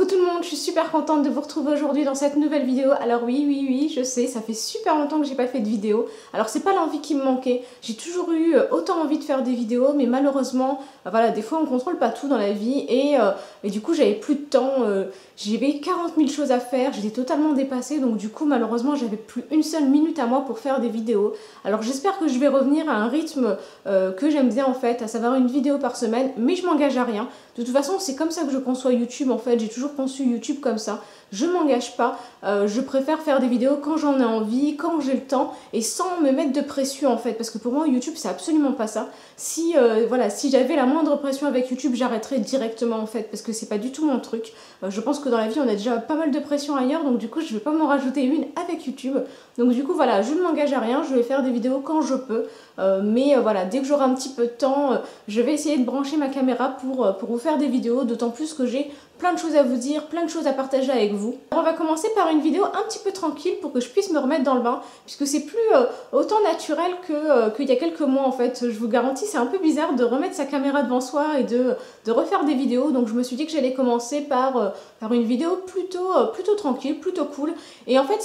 Coucou tout le monde, je suis super contente de vous retrouver aujourd'hui dans cette nouvelle vidéo. Alors oui, je sais, ça fait super longtemps que j'ai pas fait de vidéo. Alors c'est pas l'envie qui me manquait, j'ai toujours eu autant envie de faire des vidéos, mais malheureusement, voilà, des fois on contrôle pas tout dans la vie et du coup j'avais plus de temps, j'avais 40 000 choses à faire, j'étais totalement dépassée, donc du coup malheureusement j'avais plus une seule minute à moi pour faire des vidéos. Alors j'espère que je vais revenir à un rythme que j'aime bien en fait, à savoir une vidéo par semaine, mais je m'engage à rien. De toute façon c'est comme ça que je conçois YouTube en fait, j'ai toujours conçu YouTube comme ça, je m'engage pas, je préfère faire des vidéos quand j'en ai envie, quand j'ai le temps et sans me mettre de pression en fait, parce que pour moi YouTube c'est absolument pas ça. Si voilà, si j'avais la moindre pression avec YouTube, j'arrêterais directement en fait, parce que c'est pas du tout mon truc. Je pense que dans la vie on a déjà pas mal de pression ailleurs, donc du coup je vais pas m'en rajouter une avec YouTube. Donc du coup voilà, je ne m'engage à rien, je vais faire des vidéos quand je peux, mais voilà, dès que j'aurai un petit peu de temps, je vais essayer de brancher ma caméra pour vous faire des vidéos, d'autant plus que j'ai plein de choses à vous dire, plein de choses à partager avec vous. Alors on va commencer par une vidéo un petit peu tranquille pour que je puisse me remettre dans le bain, puisque c'est plus autant naturel qu'il y a quelques mois en fait. Je vous garantis, c'est un peu bizarre de remettre sa caméra devant soi et de refaire des vidéos, donc je me suis dit que j'allais commencer par une vidéo plutôt tranquille, plutôt cool. Et en fait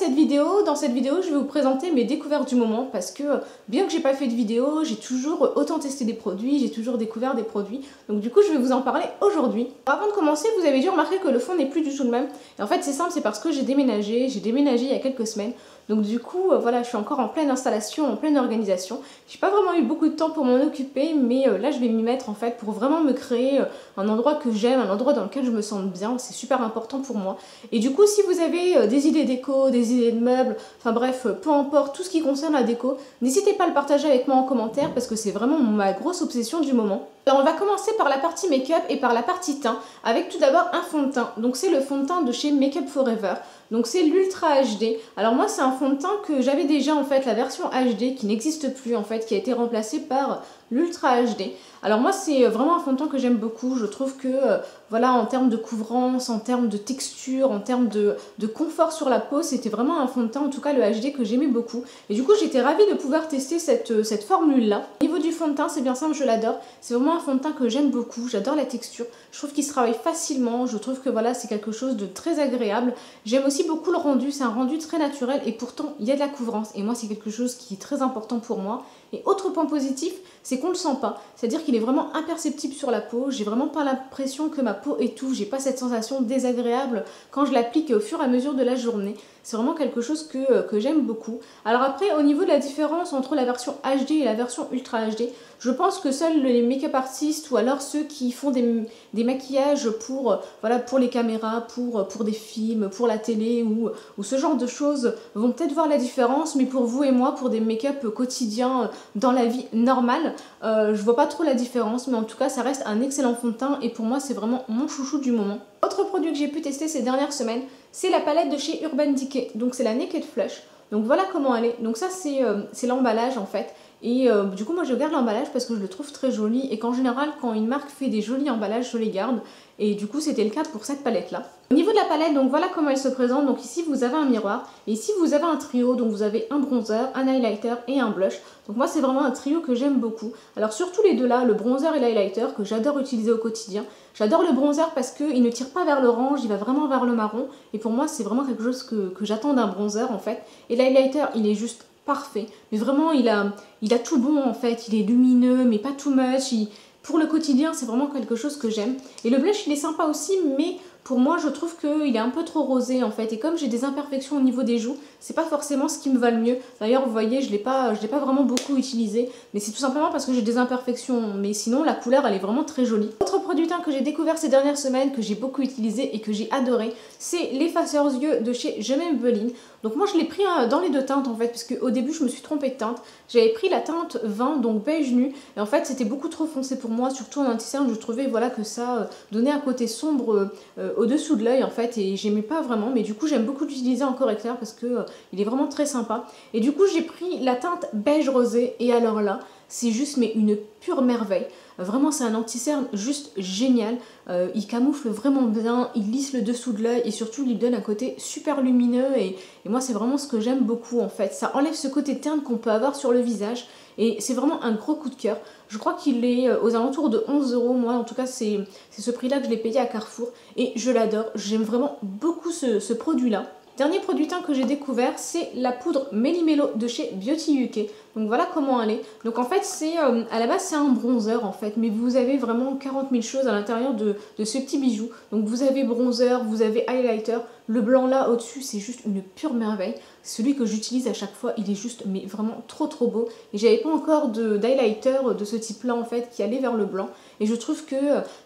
dans cette vidéo je vais vous présenter mes découvertes du moment, parce que bien que j'ai pas fait de vidéo, j'ai toujours autant testé des produits, j'ai toujours découvert des produits, donc du coup je vais vous en parler aujourd'hui. Avant de commencer, vous avez dû remarquer que le fond n'est plus du tout le même, et en fait c'est simple, c'est parce que j'ai déménagé il y a quelques semaines. Donc du coup, voilà, je suis encore en pleine installation, en pleine organisation. J'ai pas vraiment eu beaucoup de temps pour m'en occuper, mais là je vais m'y mettre en fait pour vraiment me créer un endroit que j'aime, un endroit dans lequel je me sens bien. C'est super important pour moi. Et du coup, si vous avez des idées déco, des idées de meubles, enfin bref, peu importe, tout ce qui concerne la déco, n'hésitez pas à le partager avec moi en commentaire parce que c'est vraiment ma grosse obsession du moment. Alors on va commencer par la partie make-up et par la partie teint, avec tout d'abord un fond de teint. Donc c'est le fond de teint de chez Make Up For Ever. Donc c'est l'Ultra HD. Alors moi c'est un fond de teint que j'avais déjà en fait, la version HD qui n'existe plus en fait, qui a été remplacée par l'Ultra HD. Alors moi c'est vraiment un fond de teint que j'aime beaucoup. Je trouve que voilà, en termes de couvrance, en termes de texture, en termes de confort sur la peau, c'était vraiment un fond de teint, en tout cas le HD, que j'aimais beaucoup. Et du coup j'étais ravie de pouvoir tester cette formule là. Au niveau du fond de teint, c'est bien simple, je l'adore. C'est vraiment un fond de teint que j'aime beaucoup, j'adore la texture. Je trouve qu'il se travaille facilement, je trouve que voilà, c'est quelque chose de très agréable. J'aime aussi beaucoup le rendu, c'est un rendu très naturel et pourtant il y a de la couvrance. Et moi c'est quelque chose qui est très important pour moi. Et autre point positif, c'est qu'on ne le sent pas. C'est-à-dire qu'il est vraiment imperceptible sur la peau. J'ai vraiment pas l'impression que ma peau étouffe. J'ai pas cette sensation désagréable quand je l'applique au fur et à mesure de la journée. C'est vraiment quelque chose que j'aime beaucoup. Alors après, au niveau de la différence entre la version HD et la version Ultra HD, je pense que seuls les make-up artistes ou alors ceux qui font des maquillages pour, voilà, pour les caméras, pour des films, pour la télé ou ce genre de choses vont peut-être voir la différence, mais pour vous et moi, pour des make-up quotidiens dans la vie normale, je vois pas trop la différence, mais en tout cas ça reste un excellent fond de teint et pour moi c'est vraiment mon chouchou du moment. Autre produit que j'ai pu tester ces dernières semaines, c'est la palette de chez Urban Decay, donc c'est la Naked Flush. Donc voilà comment elle est. Donc ça c'est l'emballage en fait. Et du coup moi je garde l'emballage parce que je le trouve très joli et qu'en général quand une marque fait des jolis emballages je les garde, et du coup c'était le cas pour cette palette là. Au niveau de la palette, donc voilà comment elle se présente. Donc ici vous avez un miroir et ici vous avez un trio, donc vous avez un bronzer, un highlighter et un blush. Donc moi c'est vraiment un trio que j'aime beaucoup. Alors surtout les deux là, le bronzer et l'highlighter, que j'adore utiliser au quotidien. J'adore le bronzer parce qu'il ne tire pas vers l'orange, il va vraiment vers le marron, et pour moi c'est vraiment quelque chose que j'attends d'un bronzer en fait. Et l'highlighter il est juste parfait, mais vraiment il a tout bon en fait, il est lumineux mais pas too much, pour le quotidien c'est vraiment quelque chose que j'aime. Et le blush il est sympa aussi, mais pour moi je trouve qu'il est un peu trop rosé en fait, et comme j'ai des imperfections au niveau des joues, c'est pas forcément ce qui me va le mieux. D'ailleurs vous voyez, je l'ai pas vraiment beaucoup utilisé, mais c'est tout simplement parce que j'ai des imperfections, mais sinon la couleur elle est vraiment très jolie. Autre produit teint que j'ai découvert ces dernières semaines, que j'ai beaucoup utilisé et que j'ai adoré, c'est l'effaceur yeux de chez Je m'aime Beline. Donc moi je l'ai pris dans les deux teintes en fait, parce qu'au début je me suis trompée de teinte. J'avais pris la teinte 20, donc beige nu, et en fait c'était beaucoup trop foncé pour moi, surtout en anti-cerne. Je trouvais voilà que ça donnait un côté sombre au-dessous de l'œil en fait, et j'aimais pas vraiment, mais du coup j'aime beaucoup l'utiliser en correcteur parce que il est vraiment très sympa. Et du coup j'ai pris la teinte beige rosé, et alors là c'est juste mais une pure merveille. Vraiment c'est un anti-cerne juste génial, il camoufle vraiment bien, il lisse le dessous de l'œil et surtout il lui donne un côté super lumineux, et moi c'est vraiment ce que j'aime beaucoup en fait. Ça enlève ce côté terne qu'on peut avoir sur le visage et c'est vraiment un gros coup de cœur. Je crois qu'il est aux alentours de 11 €, moi en tout cas c'est ce prix-là que je l'ai payé à Carrefour et je l'adore, j'aime vraiment beaucoup ce produit-là. Dernier produit teint que j'ai découvert, c'est la poudre Méli-Mélo de chez Beauty UK. Donc voilà comment elle est. Donc en fait, à la base, c'est un bronzer en fait, mais vous avez vraiment 40 000 choses à l'intérieur de ce petit bijou. Donc vous avez bronzer, vous avez highlighter. Le blanc là au-dessus, c'est juste une pure merveille. Celui que j'utilise à chaque fois, il est juste mais vraiment trop beau. Et j'avais pas encore d'highlighter de ce type-là en fait qui allait vers le blanc. Et je trouve que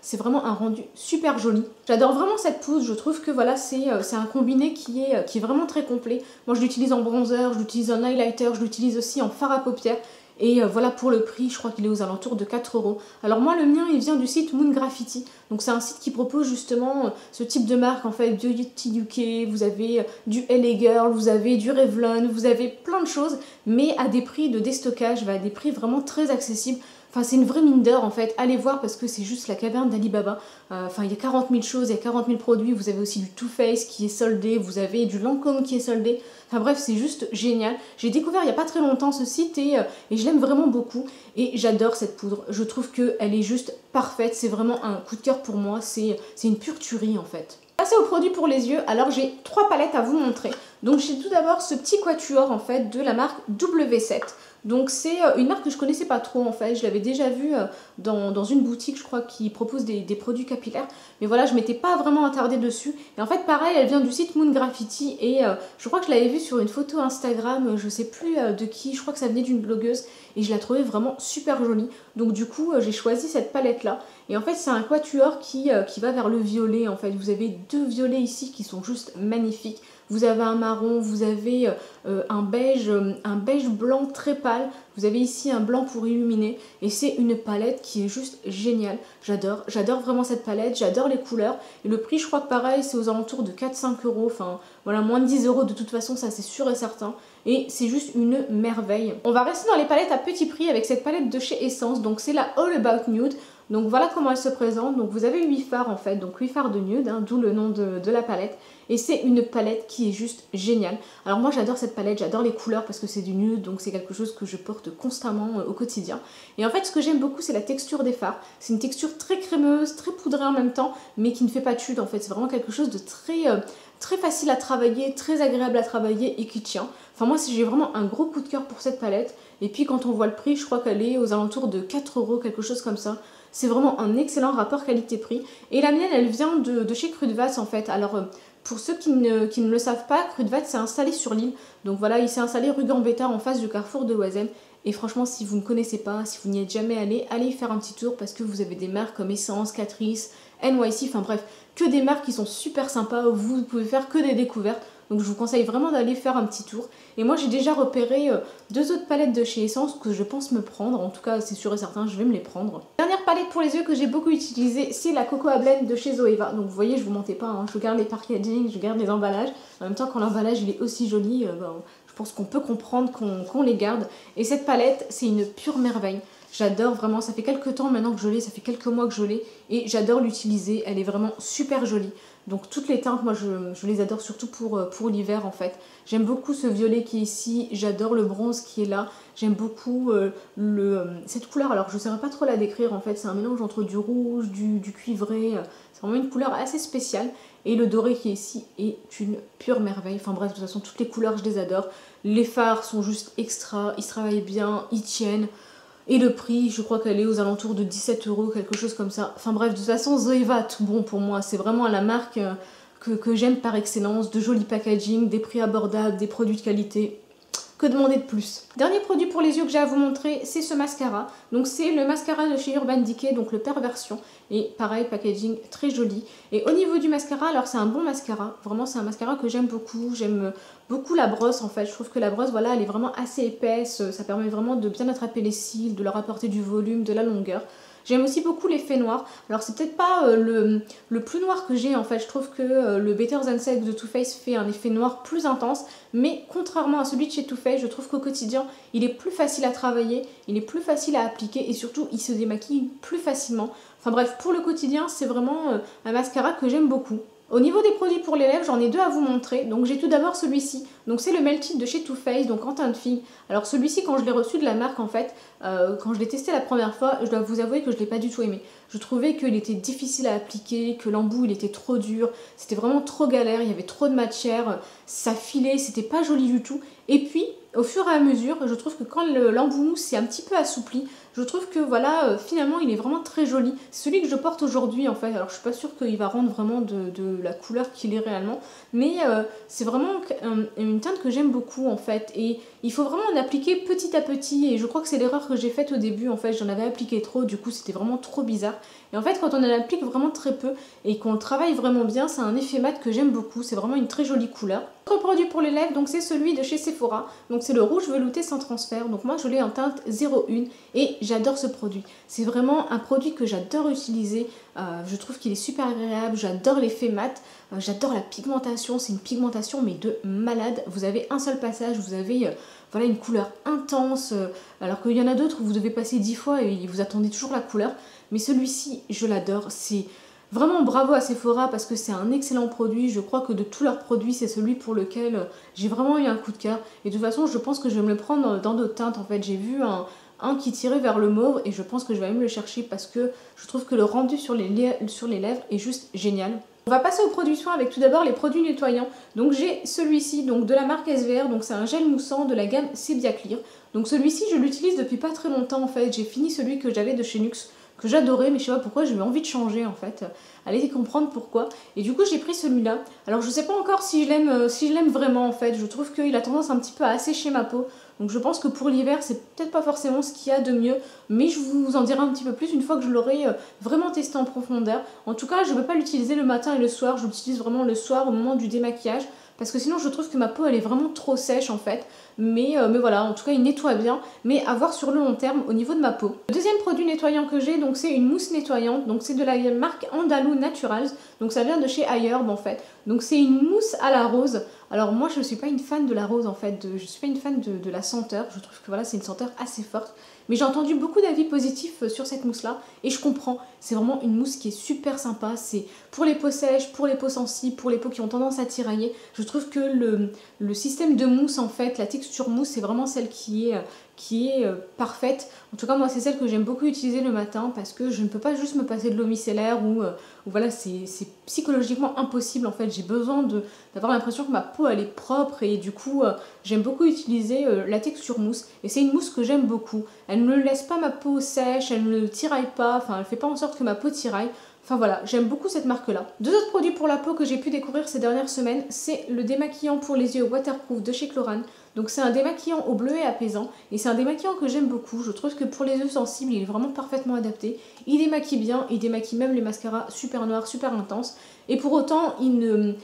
c'est vraiment un rendu super joli. J'adore vraiment cette poudre, je trouve que voilà, c'est un combiné qui est vraiment très complet. Moi je l'utilise en bronzer, je l'utilise en highlighter, je l'utilise aussi en fard à paupières. Et voilà pour le prix, je crois qu'il est aux alentours de 4 €. Alors moi le mien il vient du site Moon Graffiti. Donc c'est un site qui propose justement ce type de marque en fait, Beauty UK, vous avez du LA Girl, vous avez du Revlon, vous avez plein de choses, mais à des prix de déstockage, à des prix vraiment très accessibles. Enfin, c'est une vraie mine d'or en fait, allez voir parce que c'est juste la caverne d'Ali Baba. Enfin, il y a 40 000 choses, il y a 40 000 produits, vous avez aussi du Too Faced qui est soldé, vous avez du Lancôme qui est soldé. Enfin bref, c'est juste génial. J'ai découvert il n'y a pas très longtemps ce site et je l'aime vraiment beaucoup. Et j'adore cette poudre, je trouve qu'elle est juste parfaite, c'est vraiment un coup de cœur pour moi, c'est une pure tuerie en fait. Passer aux produits pour les yeux, alors j'ai 3 palettes à vous montrer. Donc j'ai tout d'abord ce petit quatuor en fait de la marque W7. Donc c'est une marque que je connaissais pas trop en fait, je l'avais déjà vue dans une boutique je crois qui propose des produits capillaires. Mais voilà, je m'étais pas vraiment attardée dessus. Et en fait pareil, elle vient du site Moon Graffiti et je crois que je l'avais vue sur une photo Instagram, je sais plus de qui, je crois que ça venait d'une blogueuse. Et je la trouvais vraiment super jolie. Donc du coup j'ai choisi cette palette là. Et en fait c'est un quatuor qui va vers le violet en fait. Vous avez 2 violets ici qui sont juste magnifiques. Vous avez un marron, vous avez un beige blanc très pâle. Vous avez ici un blanc pour illuminer. Et c'est une palette qui est juste géniale. J'adore vraiment cette palette, j'adore les couleurs. Et le prix je crois que pareil c'est aux alentours de 4-5 €. Enfin voilà, moins de 10 € de toute façon, ça c'est sûr et certain. Et c'est juste une merveille. On va rester dans les palettes à petit prix avec cette palette de chez Essence. Donc c'est la All About Nude. Donc voilà comment elle se présente. Donc vous avez 8 fards en fait, donc 8 fards de nude, hein, d'où le nom de la palette. Et c'est une palette qui est juste géniale. Alors moi j'adore cette palette, j'adore les couleurs parce que c'est du nude, donc c'est quelque chose que je porte constamment au quotidien. Et en fait ce que j'aime beaucoup c'est la texture des fards. C'est une texture très crémeuse, très poudrée en même temps, mais qui ne fait pas de chute en fait. C'est vraiment quelque chose de très facile à travailler, très agréable à travailler et qui tient. Enfin moi j'ai vraiment un gros coup de cœur pour cette palette. Et puis quand on voit le prix, je crois qu'elle est aux alentours de 4 €, quelque chose comme ça. C'est vraiment un excellent rapport qualité-prix. Et la mienne, elle vient de chez Crud'Vatz en fait. Alors pour ceux qui ne le savent pas, Crud'Vatz s'est installé sur l'île. Donc voilà, il s'est installé rue Gambetta en face du carrefour de Oisem. Et franchement, si vous ne connaissez pas, si vous n'y êtes jamais allé, allez y faire un petit tour parce que vous avez des marques comme Essence, Catrice, NYC, enfin bref, que des marques qui sont super sympas où vous pouvez faire que des découvertes. Donc je vous conseille vraiment d'aller faire un petit tour. Et moi j'ai déjà repéré 2 autres palettes de chez Essence que je pense me prendre. En tout cas c'est sûr et certain, je vais me les prendre. Dernière palette pour les yeux que j'ai beaucoup utilisée, c'est la Cocoa Blend de chez Zoeva. Donc vous voyez, je vous mentais pas, hein, je garde les packaging, je garde les emballages. En même temps quand l'emballage il est aussi joli, je pense qu'on peut comprendre qu'on les garde. Et cette palette c'est une pure merveille. J'adore vraiment, ça fait quelques temps maintenant que je l'ai, ça fait quelques mois que je l'ai et j'adore l'utiliser, elle est vraiment super jolie. Donc toutes les teintes, moi je les adore surtout pour l'hiver en fait. J'aime beaucoup ce violet qui est ici, j'adore le bronze qui est là, j'aime beaucoup cette couleur, alors je ne saurais pas trop la décrire en fait, c'est un mélange entre du rouge, du cuivré, c'est vraiment une couleur assez spéciale. Et le doré qui est ici est une pure merveille, enfin bref de toute façon toutes les couleurs je les adore. Les fards sont juste extra, ils se travaillent bien, ils tiennent. Et le prix, je crois qu'elle est aux alentours de 17 €, quelque chose comme ça. Enfin bref, de toute façon, Zoeva, tout bon pour moi. C'est vraiment la marque que j'aime par excellence. De jolis packaging, des prix abordables, des produits de qualité. Que demander de plus? Dernier produit pour les yeux que j'ai à vous montrer, c'est ce mascara. Donc c'est le mascara de chez Urban Decay, donc le Perversion. Et pareil, packaging très joli. Et au niveau du mascara, alors c'est un bon mascara. Vraiment, c'est un mascara que j'aime beaucoup. J'aime beaucoup la brosse en fait. Je trouve que la brosse, voilà, elle est vraiment assez épaisse. Ça permet vraiment de bien attraper les cils, de leur apporter du volume, de la longueur. J'aime aussi beaucoup l'effet noir. Alors c'est peut-être pas le plus noir que j'ai en fait. Je trouve que le Better Than Sex de Too Faced fait un effet noir plus intense. Mais contrairement à celui de chez Too Faced, je trouve qu'au quotidien, il est plus facile à travailler, il est plus facile à appliquer et surtout il se démaquille plus facilement. Enfin bref, pour le quotidien, c'est vraiment un mascara que j'aime beaucoup. Au niveau des produits pour les lèvres, j'en ai deux à vous montrer. Donc j'ai tout d'abord celui-ci. Donc c'est le Melted de chez Too Faced, donc en teinte fille. Alors celui-ci, quand je l'ai reçu de la marque en fait, quand je l'ai testé la première fois, je dois vous avouer que je ne l'ai pas du tout aimé. Je trouvais qu'il était difficile à appliquer, que l'embout il était trop dur, c'était vraiment trop galère, il y avait trop de matière, ça filait, c'était pas joli du tout. Et puis, au fur et à mesure, je trouve que quand l'embout mousse s'est un petit peu assoupli, je trouve que voilà, finalement il est vraiment très joli. C'est celui que je porte aujourd'hui en fait, alors je suis pas sûre qu'il va rendre vraiment de la couleur qu'il est réellement, mais c'est vraiment une teinte que j'aime beaucoup en fait, et il faut vraiment en appliquer petit à petit, et je crois que c'est l'erreur que j'ai faite au début en fait, j'en avais appliqué trop, du coup c'était vraiment trop bizarre. Et en fait quand on en applique vraiment très peu et qu'on le travaille vraiment bien, c'est un effet mat que j'aime beaucoup, c'est vraiment une très jolie couleur. Autre produit pour les lèvres, donc c'est celui de chez Sephora, donc c'est le rouge velouté sans transfert, donc moi je l'ai en teinte 01 et j'adore ce produit. C'est vraiment un produit que j'adore utiliser, je trouve qu'il est super agréable, j'adore l'effet mat, j'adore la pigmentation, c'est une pigmentation mais de malade. Vous avez un seul passage, vous avez voilà, une couleur intense, alors qu'il y en a d'autres où vous devez passer 10 fois et vous attendez toujours la couleur. Mais celui-ci, je l'adore, c'est vraiment bravo à Sephora parce que c'est un excellent produit. Je crois que de tous leurs produits, c'est celui pour lequel j'ai vraiment eu un coup de cœur. Et de toute façon, je pense que je vais me le prendre dans d'autres teintes. En fait, j'ai vu un qui tirait vers le mauve et je pense que je vais même le chercher parce que je trouve que le rendu sur les lèvres est juste génial. On va passer aux produits soins avec tout d'abord les produits nettoyants. Donc j'ai celui-ci donc de la marque SVR, donc c'est un gel moussant de la gamme Sepia Clear. Donc celui-ci je l'utilise depuis pas très longtemps en fait, j'ai fini celui que j'avais de chez NYX, que j'adorais, mais je sais pas pourquoi, j'ai eu envie de changer en fait. Allez comprendre pourquoi. Et du coup j'ai pris celui-là. Alors je sais pas encore si je l'aime vraiment en fait, je trouve qu'il a tendance un petit peu à assécher ma peau. Donc je pense que pour l'hiver c'est peut-être pas forcément ce qu'il y a de mieux, mais je vous en dirai un petit peu plus une fois que je l'aurai vraiment testé en profondeur. En tout cas je ne veux pas l'utiliser le matin et le soir, je l'utilise vraiment le soir au moment du démaquillage, parce que sinon je trouve que ma peau elle est vraiment trop sèche en fait. Mais voilà, en tout cas il nettoie bien, mais à voir sur le long terme au niveau de ma peau. Le deuxième produit nettoyant que j'ai, donc c'est une mousse nettoyante, donc c'est de la marque Andalou Naturals, donc ça vient de chez iHerb en fait. Donc c'est une mousse à la rose. Alors moi je ne suis pas une fan de la rose en fait, je ne suis pas une fan de la senteur, je trouve que voilà c'est une senteur assez forte. Mais j'ai entendu beaucoup d'avis positifs sur cette mousse là et je comprends, c'est vraiment une mousse qui est super sympa, c'est pour les peaux sèches, pour les peaux sensibles, pour les peaux qui ont tendance à tirailler. Je trouve que le système de mousse en fait, la texture mousse c'est vraiment celle qui est parfaite. En tout cas moi c'est celle que j'aime beaucoup utiliser le matin parce que je ne peux pas juste me passer de l'eau micellaire ou voilà c'est psychologiquement impossible en fait. J'ai besoin d'avoir l'impression que ma peau elle est propre et du coup j'aime beaucoup utiliser la texture mousse et c'est une mousse que j'aime beaucoup. Elle ne laisse pas ma peau sèche, elle ne tiraille pas, enfin elle fait pas en sorte que ma peau tiraille. Enfin voilà, j'aime beaucoup cette marque-là. Deux autres produits pour la peau que j'ai pu découvrir ces dernières semaines, c'est le démaquillant pour les yeux waterproof de chez Chlorane. Donc c'est un démaquillant au bleuet apaisant et c'est un démaquillant que j'aime beaucoup. Je trouve que pour les yeux sensibles, il est vraiment parfaitement adapté. Il démaquille bien, il démaquille même les mascaras super noirs, super intenses. Et pour autant, il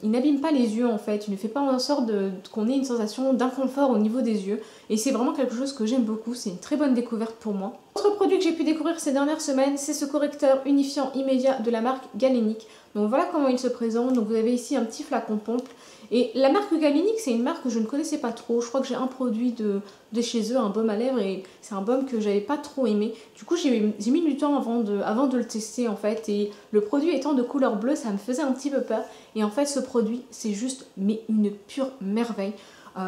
n'abîme pas les yeux en fait. Il ne fait pas en sorte qu'on ait une sensation d'inconfort au niveau des yeux. Et c'est vraiment quelque chose que j'aime beaucoup. C'est une très bonne découverte pour moi. Autre produit que j'ai pu découvrir ces dernières semaines, c'est ce correcteur unifiant immédiat de la marque Galénic. Donc voilà comment il se présente. Donc vous avez ici un petit flacon pompe. Et la marque Galénic, c'est une marque que je ne connaissais pas trop. Je crois que j'ai un produit de chez eux, un baume à lèvres, et c'est un baume que j'avais pas trop aimé. Du coup, j'ai mis du temps avant de le tester en fait. Et le produit étant de couleur bleue, ça me faisait un petit peu peur. Et en fait, ce produit, c'est juste mais une pure merveille.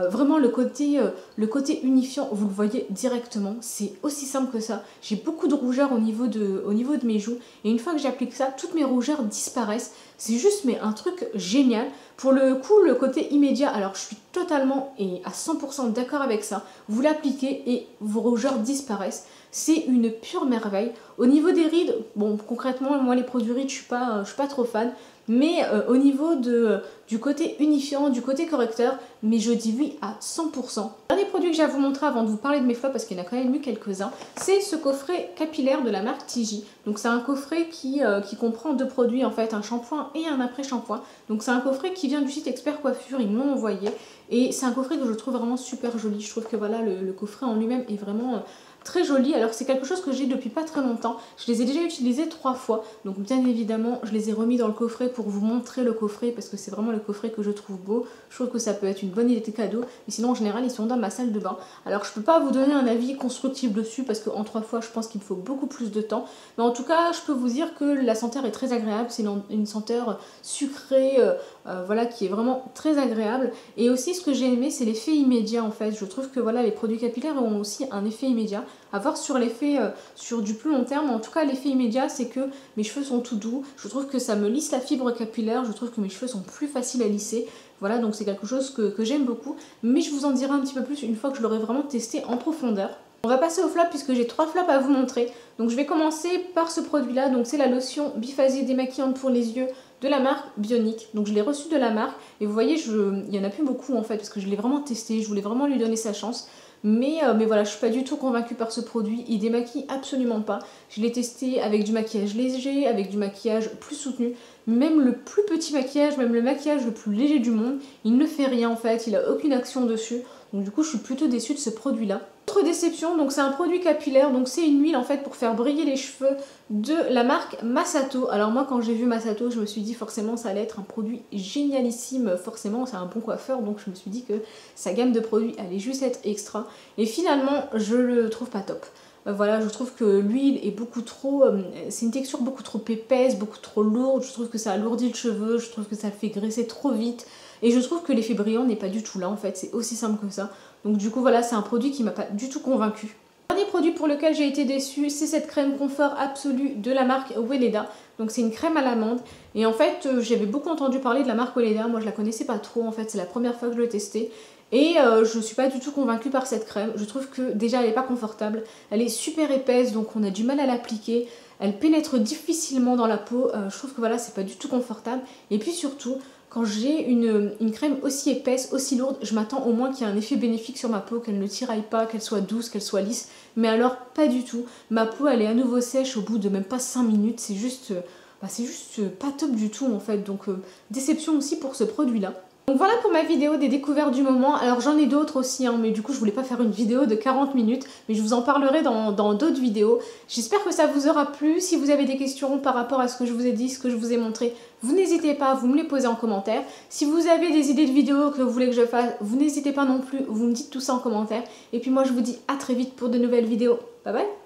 Vraiment le côté unifiant, vous le voyez directement, c'est aussi simple que ça. J'ai beaucoup de rougeur au niveau de mes joues et une fois que j'applique ça, toutes mes rougeurs disparaissent. C'est juste mais un truc génial. Pour le coup, le côté immédiat, alors je suis totalement et à 100% d'accord avec ça. Vous l'appliquez et vos rougeurs disparaissent. C'est une pure merveille. Au niveau des rides, bon concrètement moi les produits rides je suis pas trop fan. Mais au niveau du côté unifiant, du côté correcteur, mais je dis oui à 100%. Dernier produit que j'ai à vous montrer avant de vous parler de mes flops, parce qu'il y en a quand même eu quelques-uns, c'est ce coffret capillaire de la marque Tigi. Donc c'est un coffret qui comprend deux produits en fait, un shampoing et un après-shampoing. Donc c'est un coffret qui vient du site Expert Coiffure, ils me l'ont envoyé. Et c'est un coffret que je trouve vraiment super joli. Je trouve que voilà, le coffret en lui-même est vraiment très jolis. Alors c'est quelque chose que j'ai depuis pas très longtemps. Je les ai déjà utilisés 3 fois. Donc bien évidemment, je les ai remis dans le coffret pour vous montrer le coffret parce que c'est vraiment le coffret que je trouve beau. Je trouve que ça peut être une bonne idée de cadeau. Mais sinon en général, ils sont dans ma salle de bain. Alors je peux pas vous donner un avis constructif dessus parce qu'en 3 fois, je pense qu'il me faut beaucoup plus de temps. Mais en tout cas, je peux vous dire que la senteur est très agréable. C'est une senteur sucrée, voilà, qui est vraiment très agréable. Et aussi ce que j'ai aimé, c'est l'effet immédiat en fait. Je trouve que voilà, les produits capillaires ont aussi un effet immédiat. À voir sur l'effet sur du plus long terme, en tout cas l'effet immédiat c'est que mes cheveux sont tout doux, je trouve que ça me lisse la fibre capillaire, je trouve que mes cheveux sont plus faciles à lisser. Voilà, donc c'est quelque chose que j'aime beaucoup, mais je vous en dirai un petit peu plus une fois que je l'aurai vraiment testé en profondeur. On va passer au flop puisque j'ai 3 flops à vous montrer. Donc je vais commencer par ce produit là, donc c'est la lotion biphasique démaquillante pour les yeux de la marque Bionic. Donc je l'ai reçu de la marque et vous voyez, il n'y en a plus beaucoup en fait parce que je l'ai vraiment testé, je voulais vraiment lui donner sa chance. Mais voilà, je suis pas du tout convaincue par ce produit, il démaquille absolument pas. Je l'ai testé avec du maquillage léger, avec du maquillage plus soutenu. Même le plus petit maquillage, même le maquillage le plus léger du monde, il ne fait rien en fait, il a aucune action dessus. Donc du coup je suis plutôt déçue de ce produit là. Autre déception, donc c'est un produit capillaire, donc c'est une huile en fait pour faire briller les cheveux de la marque Masato. Alors moi quand j'ai vu Masato, je me suis dit forcément ça allait être un produit génialissime, forcément c'est un bon coiffeur, donc je me suis dit que sa gamme de produits allait juste être extra. Et finalement je le trouve pas top. Voilà, je trouve que l'huile est beaucoup trop... c'est une texture beaucoup trop épaisse, beaucoup trop lourde. Je trouve que ça alourdit le cheveu, je trouve que ça le fait graisser trop vite. Et je trouve que l'effet brillant n'est pas du tout là en fait, c'est aussi simple que ça. Donc du coup voilà, c'est un produit qui m'a pas du tout convaincue. Le dernier produit pour lequel j'ai été déçue, c'est cette crème confort absolue de la marque Weleda. Donc c'est une crème à l'amande. Et en fait, j'avais beaucoup entendu parler de la marque Weleda, moi je la connaissais pas trop en fait, c'est la première fois que je l'ai testée. Et je ne suis pas du tout convaincue par cette crème. Je trouve que déjà elle n'est pas confortable. Elle est super épaisse donc on a du mal à l'appliquer. Elle pénètre difficilement dans la peau. Je trouve que voilà, c'est pas du tout confortable. Et puis surtout, quand j'ai une crème aussi épaisse, aussi lourde, je m'attends au moins qu'il y ait un effet bénéfique sur ma peau, qu'elle ne tiraille pas, qu'elle soit douce, qu'elle soit lisse. Mais alors pas du tout. Ma peau elle est à nouveau sèche au bout de même pas 5 minutes. C'est juste pas top du tout en fait. Donc déception aussi pour ce produit là. Donc voilà pour ma vidéo des découvertes du moment. Alors j'en ai d'autres aussi, hein, mais du coup je voulais pas faire une vidéo de 40 minutes, mais je vous en parlerai dans d'autres vidéos. J'espère que ça vous aura plu. Si vous avez des questions par rapport à ce que je vous ai dit, ce que je vous ai montré, vous n'hésitez pas, vous me les posez en commentaire. Si vous avez des idées de vidéos que vous voulez que je fasse, vous n'hésitez pas non plus, vous me dites tout ça en commentaire. Et puis moi je vous dis à très vite pour de nouvelles vidéos. Bye bye!